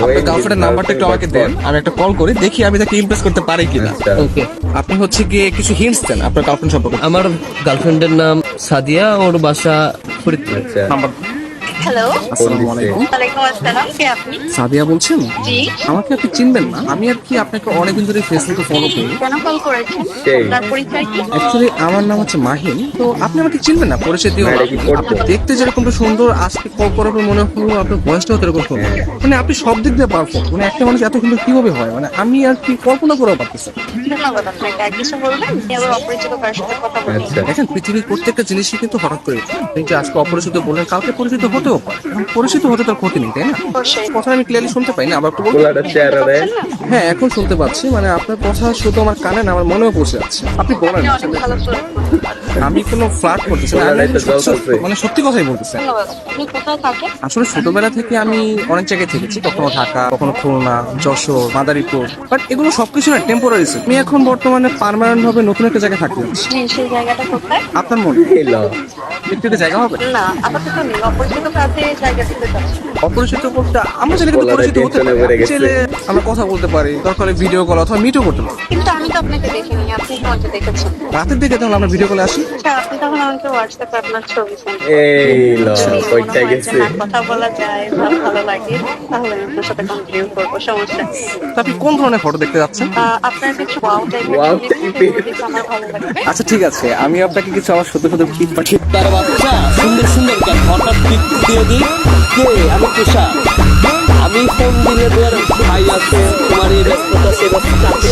আপনার গার্লফ্রেন্ডের নাম্বারটা একটু আমাকে দেন, আমি একটা কল করি, দেখি আমি তাকে ইমপ্রেস করতে পারি কিনা। ওকে। আপনি হচ্ছে গিয়ে কিছু হিন্টস দেন আপনার গার্লফ্রেন্ড সম্পর্কে। আমার গার্লফ্রেন্ডের নাম সাদিয়া, ওর বাসা ফরিদপুর। নাম্বার। হ্যালো, আসসালামু আলাইকুম। ওয়ালাইকুম আসসালাম। কে আপনি? সাদিয়া বলছেন? জি। আমাকে আপনি চিনবেন না, আমি আর কি আপনাকে অনেকদিন ধরে ফেসবুকে ফলো করি। কেন কল করেছেন? আপনার পরিচয় কি? অ্যাকচুয়ালি আমার নাম হচ্ছে মাহিন, তো আপনি আমাকে চিনবেন না, পরিচয় দিও না। আপনি দেখতে যেরকম সুন্দর, আজকে কল করার পর মনে হলো আপনার বয়সটাও এরকম সুন্দর। মানে আপনি সব দিক দিয়ে পারফেক্ট। মানে একটা মানুষ এত সুন্দর কিভাবে হয়, মানে আমি আর কি কল্পনা করেও পারতেছি না। ধন্যবাদ আপনাকে। আর কিছু বলবেন? আমি আবার অপরিচিত কারোর সাথে কথা বলি। দেখেন, পৃথিবীর প্রত্যেকটা জিনিসই কিন্তু হঠাৎ করে হয়। আপনি যে আজকে অপরিচিত বললেন, কালকে পরিচিত হতেও পারে। এখন পরিচিত হতে তার ক্ষতি নেই, তাই না? অবশ্যই। কথা আমি ক্লিয়ারলি শুনতে পাই না, আবার একটু বলুন। হ্যাঁ, এখন শুনতে পাচ্ছি। মানে আপনার কথা শুধু আমার কানে না, আমার মনেও পৌঁছে যাচ্ছে। আপনি বলেন আপনি অনেক আসলে। ভালো ফ্লোর। আমি কোনো ফ্লার্ট করতেছি না, আমি মানে সত্যি কথাই বলতেছি। ধন্যবাদ। আপনি কোথায় থাকেন? আসলে ছোটবেলা থেকে আমি অনেক জায়গায় থেকেছি, কখনো ঢাকা, কখনো খুলনা, যশোর, মাদারীপুর, বাট এগুলো সবকিছু না টেম্পোরারি। আমি এখন বর্তমানে পার্মানেন্ট ভাবে নতুন একটা জায়গায় থাকতে যাচ্ছি। সেই জায়গাটা কোথায়? আপনার মনে ব্যক্তিগত জায়গা হবে? না, আপাতত নেই। অপরিচিত কাছে জায়গা থেকে যাচ্ছি। অপরিচিত বলতে আমরা চাইলে কিন্তু পরিচিত হতে পারি, চাইলে আমরা কথা বলতে পারি, দরকার ভিডিও কল অথবা মিটও করতে পারি। কিন্তু আমি তো আপনাকে দেখিনি, আপনি আমাকে দেখেছেন। রাতের দিকে তাহলে আমরা ভিডিও কলে আসি। আচ্ছা, আপনি তখন আমাকে হোয়াটসঅ্যাপে আপনার ছবি সেন্ড কথা বলা যায় বা ভালো লাগে, তাহলে আমি আপনার সাথে কন্টিনিউ করবো, সমস্যা নেই। তো আপনি কোন ধরনের ফটো দেখতে যাচ্ছেন? আপনার কিছু ওয়াও টাইপের আমার ভালো লাগবে। আচ্ছা ঠিক আছে, আমি আপনাকে কিছু আমার সত্য সত্য ক্লিপ পাঠিয়ে। তার বাচ্চা সুন্দর সুন্দর কেন হঠাৎ দিয়ে দিই কে? আমি তুষার। আমি ফোন দিলে তোর ভাই আছে, তোমার এই ব্যস্ততা সে ব্যস্ততা আছে।